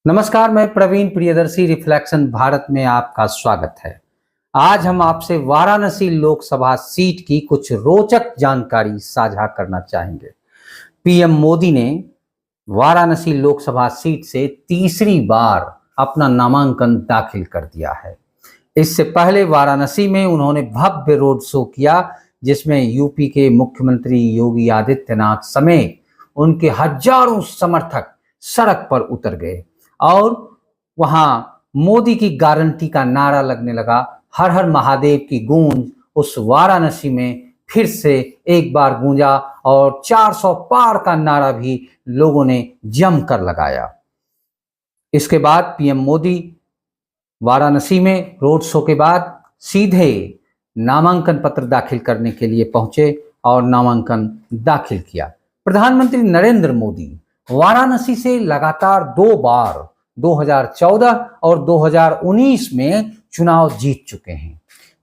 नमस्कार, मैं प्रवीण प्रियदर्शी रिफ्लेक्शन भारत में आपका स्वागत है। आज हम आपसे वाराणसी लोकसभा सीट की कुछ रोचक जानकारी साझा करना चाहेंगे। पीएम मोदी ने वाराणसी लोकसभा सीट से तीसरी बार अपना नामांकन दाखिल कर दिया है। इससे पहले वाराणसी में उन्होंने भव्य रोड शो किया, जिसमें यूपी के मुख्यमंत्री योगी आदित्यनाथ समेत उनके हजारों समर्थक सड़क पर उतर गए और वहां मोदी की गारंटी का नारा लगने लगा। हर हर महादेव की गूंज उस वाराणसी में फिर से एक बार गूंजा और 400 पार का नारा भी लोगों ने जमकर लगाया। इसके बाद पीएम मोदी वाराणसी में रोड शो के बाद सीधे नामांकन पत्र दाखिल करने के लिए पहुंचे और नामांकन दाखिल किया। प्रधानमंत्री नरेंद्र मोदी वाराणसी से लगातार 2 बार 2014 और 2019 में चुनाव जीत चुके हैं।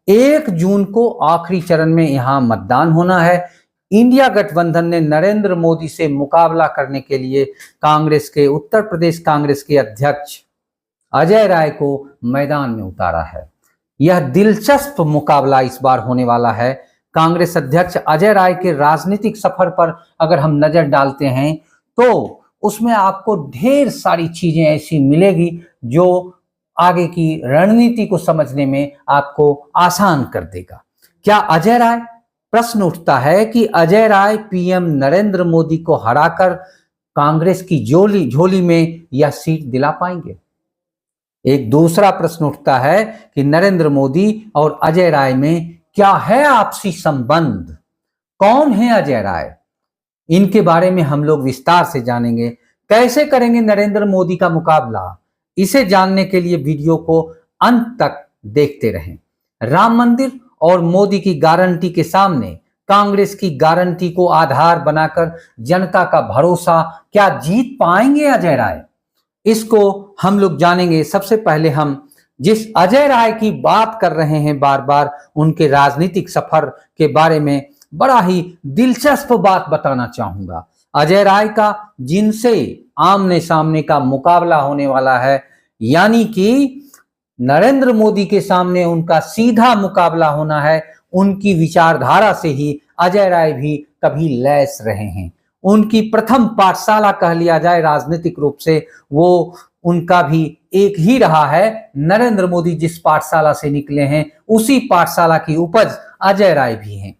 1 जून को आखिरी चरण में यहां मतदान होना है। इंडिया गठबंधन ने नरेंद्र मोदी से मुकाबला करने के लिए उत्तर प्रदेश कांग्रेस के अध्यक्ष अजय राय को मैदान में उतारा है। यह दिलचस्प मुकाबला इस बार होने वाला है। कांग्रेस अध्यक्ष अजय राय के राजनीतिक सफर पर अगर हम नजर डालते हैं तो उसमें आपको ढेर सारी चीजें ऐसी मिलेगी जो आगे की रणनीति को समझने में आपको आसान कर देगा। क्या अजय राय, प्रश्न उठता है कि अजय राय पीएम नरेंद्र मोदी को हराकर कांग्रेस की झोली में यह सीट दिला पाएंगे? एक दूसरा प्रश्न उठता है कि नरेंद्र मोदी और अजय राय में क्या है आपसी संबंध? कौन है अजय राय? इनके बारे में हम लोग विस्तार से जानेंगे। कैसे करेंगे नरेंद्र मोदी का मुकाबला? इसे जानने के लिए वीडियो को अंत तक देखते रहें। राम मंदिर और मोदी की गारंटी के सामने कांग्रेस की गारंटी को आधार बनाकर जनता का भरोसा क्या जीत पाएंगे अजय राय? इसको हम लोग जानेंगे। सबसे पहले हम जिस अजय राय की बात कर रहे हैं बार बार, उनके राजनीतिक सफर के बारे में बड़ा ही दिलचस्प बात बताना चाहूंगा। अजय राय का जिनसे आमने सामने का मुकाबला होने वाला है, यानी कि नरेंद्र मोदी के सामने उनका सीधा मुकाबला होना है, उनकी विचारधारा से ही अजय राय भी कभी लैस रहे हैं। उनकी प्रथम पाठशाला कह लिया जाए राजनीतिक रूप से, वो उनका भी एक ही रहा है। नरेंद्र मोदी जिस पाठशाला से निकले हैं उसी पाठशाला की उपज अजय राय भी हैं,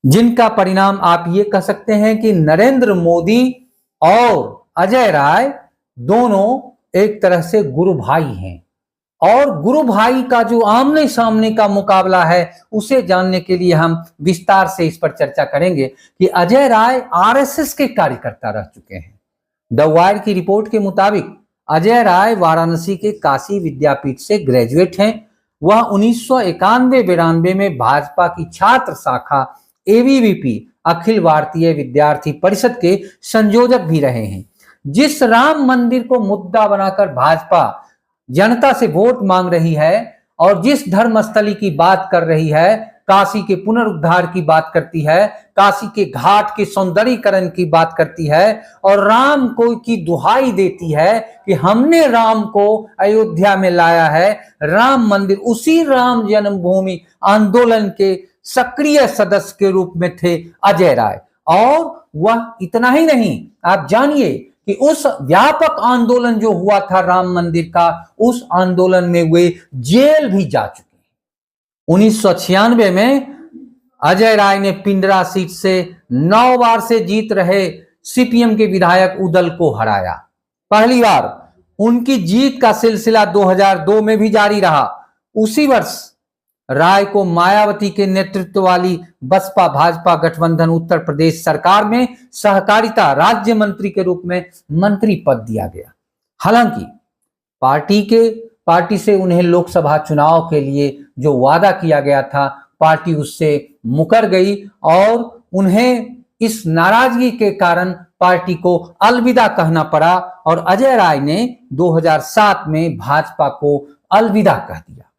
जिनका परिणाम आप ये कह सकते हैं कि नरेंद्र मोदी और अजय राय दोनों एक तरह से गुरु भाई हैं। और गुरु भाई का जो आमने सामने का मुकाबला है उसे जानने के लिए हम विस्तार से इस पर चर्चा करेंगे कि अजय राय आरएसएस के कार्यकर्ता रह चुके हैं। द वायर की रिपोर्ट के मुताबिक अजय राय वाराणसी के काशी विद्यापीठ से ग्रेजुएट हैं। वह 1991-92 में भाजपा की छात्र शाखा एबीवीपी अखिल भारतीय विद्यार्थी परिषद के संयोजक भी रहे हैं। जिस राम मंदिर को मुद्दा बनाकर भाजपा जनता से वोट मांग रही है और जिस धर्मस्थली की बात कर रही है, काशी के पुनरुद्धार की बात करती है, काशी के घाट के सौंदर्यीकरण की बात करती है और राम को की दुहाई देती है कि हमने राम को अयोध्या में लाया है, राम मंदिर, उसी राम जन्मभूमि आंदोलन के सक्रिय सदस्य के रूप में थे अजय राय। और वह इतना ही नहीं, आप जानिए कि उस व्यापक आंदोलन जो हुआ था राम मंदिर का, उस आंदोलन में वे जेल भी जा चुके हैं। 1996 में अजय राय ने पिंडरा सीट से 9 बार से जीत रहे सीपीएम के विधायक उदल को हराया। पहली बार उनकी जीत का सिलसिला 2002 में भी जारी रहा। उसी वर्ष राय को मायावती के नेतृत्व वाली बसपा भाजपा गठबंधन उत्तर प्रदेश सरकार में सहकारिता राज्य मंत्री के रूप में मंत्री पद दिया गया। हालांकि पार्टी से उन्हें लोकसभा चुनाव के लिए जो वादा किया गया था, पार्टी उससे मुकर गई और उन्हें इस नाराजगी के कारण पार्टी को अलविदा कहना पड़ा और अजय राय ने 2007 में भाजपा को अलविदा कह दिया।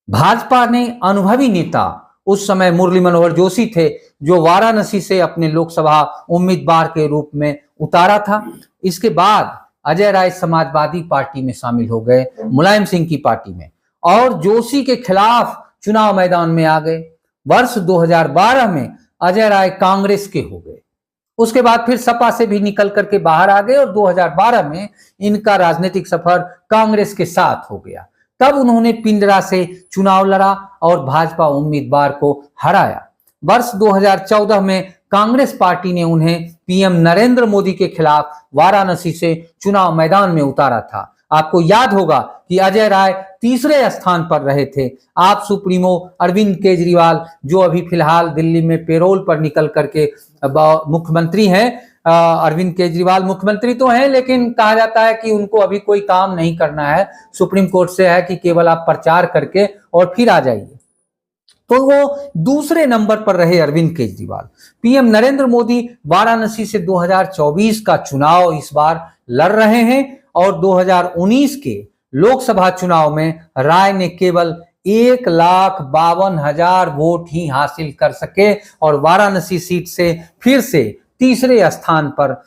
भाजपा ने अनुभवी नेता, उस समय मुरली मनोहर जोशी थे, जो वाराणसी से अपने लोकसभा उम्मीदवार के रूप में उतारा था। इसके बाद अजय राय समाजवादी पार्टी में शामिल हो गए, मुलायम सिंह की पार्टी में, और जोशी के खिलाफ चुनाव मैदान में आ गए। वर्ष 2012 में अजय राय कांग्रेस के हो गए। उसके बाद फिर सपा से भी निकल करके बाहर आ गए और 2012 में इनका राजनीतिक सफर कांग्रेस के साथ हो गया। तब उन्होंने पिंडरा से चुनाव लड़ा और भाजपा उम्मीदवार को हराया। वर्ष 2014 में कांग्रेस पार्टी ने उन्हें पीएम नरेंद्र मोदी के खिलाफ वाराणसी से चुनाव मैदान में उतारा था। आपको याद होगा कि अजय राय तीसरे स्थान पर रहे थे। आप सुप्रीमो अरविंद केजरीवाल, जो अभी फिलहाल दिल्ली में पेरोल पर निकल करके मुख्यमंत्री हैं, अरविंद केजरीवाल मुख्यमंत्री तो हैं, लेकिन कहा जाता है कि उनको अभी कोई काम नहीं करना है। सुप्रीम कोर्ट से है कि केवल आप प्रचार करके और फिर आ जाइए। तो वो दूसरे नंबर पर रहे अरविंद केजरीवाल। पीएम नरेंद्र मोदी वाराणसी से 2024 का चुनाव इस बार लड़ रहे हैं और 2019 के लोकसभा चुनाव में राय ने केवल 1,52,000 वोट ही हासिल कर सके और वाराणसी सीट से फिर से तीसरे स्थान पर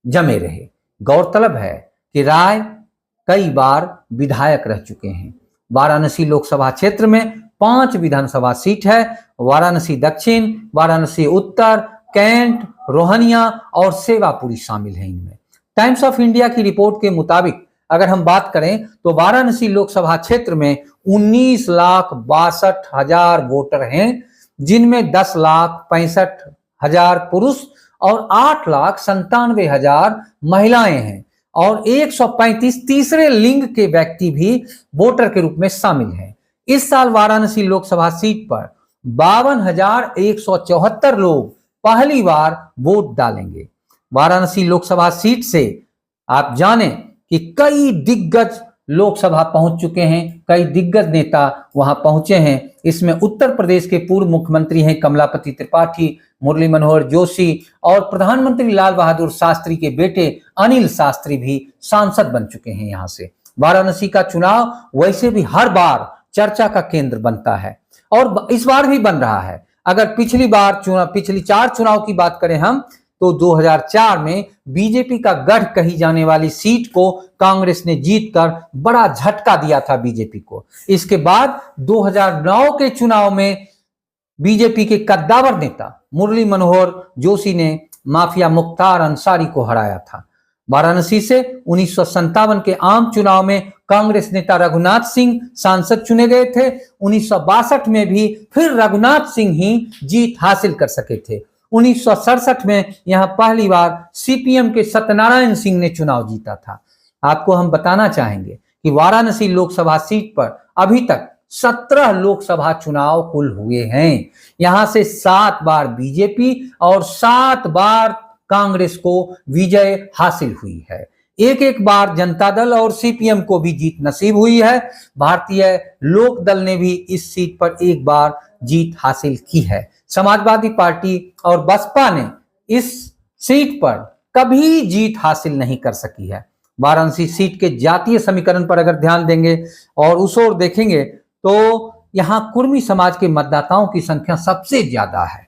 जमे रहे। गौरतलब है कि राय कई बार विधायक रह चुके हैं। वाराणसी लोकसभा क्षेत्र में 5 विधानसभा सीट है। वाराणसी दक्षिण, वाराणसी उत्तर, कैंट, रोहनिया और सेवापुरी शामिल हैं इनमें। टाइम्स ऑफ इंडिया की रिपोर्ट के मुताबिक अगर हम बात करें तो वाराणसी लोकसभा क्षेत्र में 19,62,000 वोटर हैं, जिनमें 10,65,000 पुरुष और 8,97,000 महिलाएं हैं और 135 तीसरे लिंग के व्यक्ति भी वोटर के रूप में शामिल हैं। इस साल वाराणसी लोकसभा सीट पर 52,174 लोग पहली बार वोट डालेंगे। वाराणसी लोकसभा सीट से आप जानें कि कई दिग्गज लोकसभा पहुंच चुके हैं, कई दिग्गज नेता वहां पहुंचे हैं। इसमें उत्तर प्रदेश के पूर्व मुख्यमंत्री हैं कमलापति त्रिपाठी, मुरली मनोहर जोशी और प्रधानमंत्री लाल बहादुर शास्त्री के बेटे अनिल शास्त्री भी सांसद बन चुके हैं यहां से। वाराणसी का चुनाव वैसे भी हर बार चर्चा का केंद्र बनता है और इस बार भी बन रहा है। अगर पिछली 4 चुनाव की बात करें हम तो 2004 में बीजेपी का गढ़ कही जाने वाली सीट को कांग्रेस ने जीतकर बड़ा झटका दिया था बीजेपी को। इसके बाद 2009 के चुनाव में बीजेपी के कद्दावर नेता मुरली मनोहर जोशी ने माफिया मुख्तार अंसारी को हराया था। वाराणसी से 1957 के आम चुनाव में कांग्रेस नेता रघुनाथ सिंह सांसद चुने गए थे। 1962 में भी फिर रघुनाथ सिंह ही जीत हासिल कर सके थे। 1967 में यहां पहली बार सीपीएम के सत्यनारायण सिंह ने चुनाव जीता था। आपको हम बताना चाहेंगे कि वाराणसी लोकसभा सीट पर अभी तक 17 लोकसभा चुनाव कुल हुए हैं। यहां से 7 बार बीजेपी और 7 बार कांग्रेस को विजय हासिल हुई है। एक बार जनता दल और सीपीएम को भी जीत नसीब हुई है। भारतीय लोक दल ने भी इस सीट पर एक बार जीत हासिल की है। समाजवादी पार्टी और बसपा ने इस सीट पर कभी जीत हासिल नहीं कर सकी है। वाराणसी सीट के जातीय समीकरण पर अगर ध्यान देंगे और उस ओर देखेंगे तो यहां कुर्मी समाज के मतदाताओं की संख्या सबसे ज्यादा है।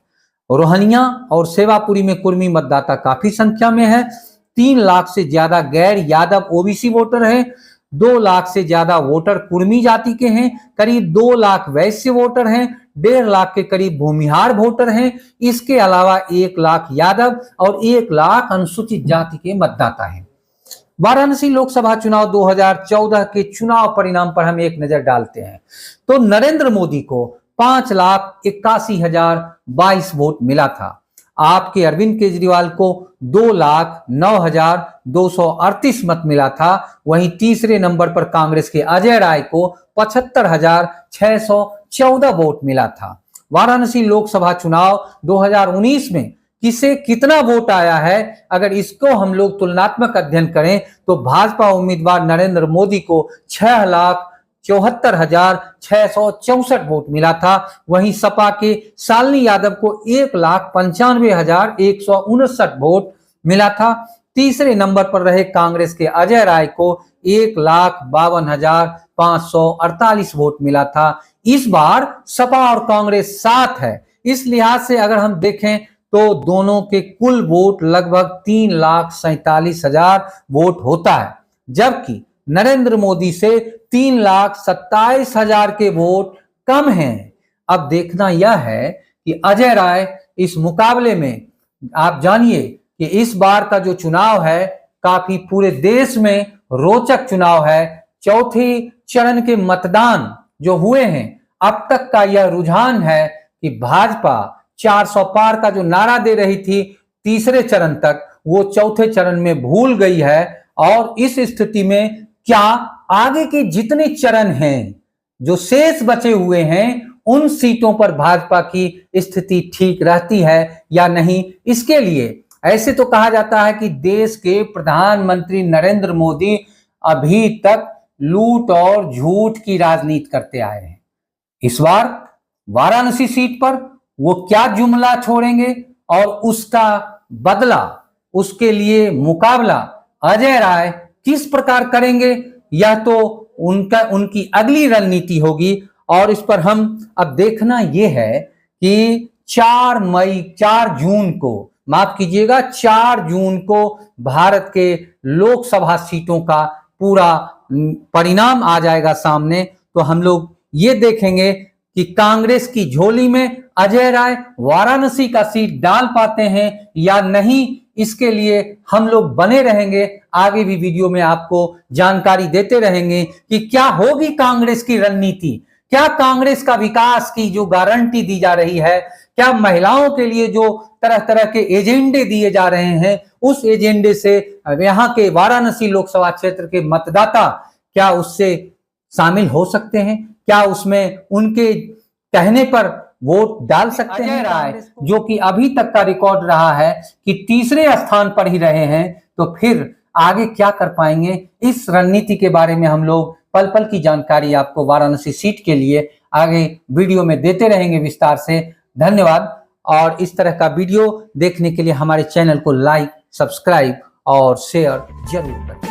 रोहनिया और सेवापुरी में कुर्मी मतदाता काफी संख्या में है। 3 लाख से ज्यादा गैर यादव ओबीसी वोटर हैं। 2 लाख से ज्यादा वोटर कुर्मी जाति के हैं। करीब 2 लाख वैश्य वोटर हैं। 1.5 लाख के करीब भूमिहार वोटर हैं। इसके अलावा 1 लाख यादव और 1 लाख अनुसूचित जाति के मतदाता हैं। वाराणसी लोकसभा चुनाव 2014 के चुनाव परिणाम पर हम एक नजर डालते हैं तो नरेंद्र मोदी को 5,81,022 वोट मिला था। आपके अरविंद केजरीवाल को 2,09,238 मत मिला था। वहीं तीसरे नंबर पर कांग्रेस के अजय राय को 75,614 वोट मिला था। वाराणसी लोकसभा चुनाव 2019 में किसे कितना वोट आया है, अगर इसको हम लोग तुलनात्मक अध्ययन करें तो भाजपा उम्मीदवार नरेंद्र मोदी को 6,74,664 वोट मिला था। वहीं सपा के शालिनी यादव को 1,95,159 वोट मिला था। तीसरे नंबर पर रहे कांग्रेस के अजय राय को 1,52,548 वोट मिला था। इस बार सपा और कांग्रेस साथ है। इस लिहाज से अगर हम देखें तो दोनों के कुल वोट लगभग 3,47,000 वोट होता है, जबकि नरेंद्र मोदी से 3,27,000 के वोट कम हैं। अब देखना यह है कि अजय राय इस मुकाबले में, आप जानिए कि इस बार का जो चुनाव है काफी पूरे देश में रोचक चुनाव है। चौथे चरण के मतदान जो हुए हैं, अब तक का यह रुझान है कि भाजपा 400 पार का जो नारा दे रही थी तीसरे चरण तक, वो चौथे चरण में भूल गई है। और इस स्थिति में क्या आगे के जितने चरण हैं जो शेष बचे हुए हैं, उन सीटों पर भाजपा की स्थिति ठीक रहती है या नहीं, इसके लिए ऐसे तो कहा जाता है कि देश के प्रधानमंत्री नरेंद्र मोदी अभी तक लूट और झूठ की राजनीति करते आए हैं। इस बार वाराणसी सीट पर वो क्या जुमला छोड़ेंगे और उसका बदला, उसके लिए मुकाबला अजय राय किस प्रकार करेंगे, यह तो उनकी अगली रणनीति होगी। और इस पर हम अब देखना यह है कि 4 जून को, माफ कीजिएगा 4 जून को भारत के लोकसभा सीटों का पूरा परिणाम आ जाएगा सामने। तो हम लोग ये देखेंगे कि कांग्रेस की झोली में अजय राय वाराणसी का सीट डाल पाते हैं या नहीं, इसके लिए हम लोग बने रहेंगे। आगे भी वीडियो में आपको जानकारी देते रहेंगे कि क्या होगी कांग्रेस की रणनीति, क्या कांग्रेस का विकास की जो गारंटी दी जा रही है, क्या महिलाओं के लिए जो तरह तरह के एजेंडे दिए जा रहे हैं, उस एजेंडे से यहाँ के वाराणसी लोकसभा क्षेत्र के मतदाता क्या उससे शामिल हो सकते हैं, क्या उसमें उनके कहने पर वोट डाल सकते हैं। राय जो कि अभी तक का रिकॉर्ड रहा है कि तीसरे स्थान पर ही रहे हैं, तो फिर आगे क्या कर पाएंगे, इस रणनीति के बारे में हम लोग पल पल की जानकारी आपको वाराणसी सीट के लिए आगे वीडियो में देते रहेंगे विस्तार से। धन्यवाद। और इस तरह का वीडियो देखने के लिए हमारे चैनल को लाइक, सब्सक्राइब और शेयर जरूर करें।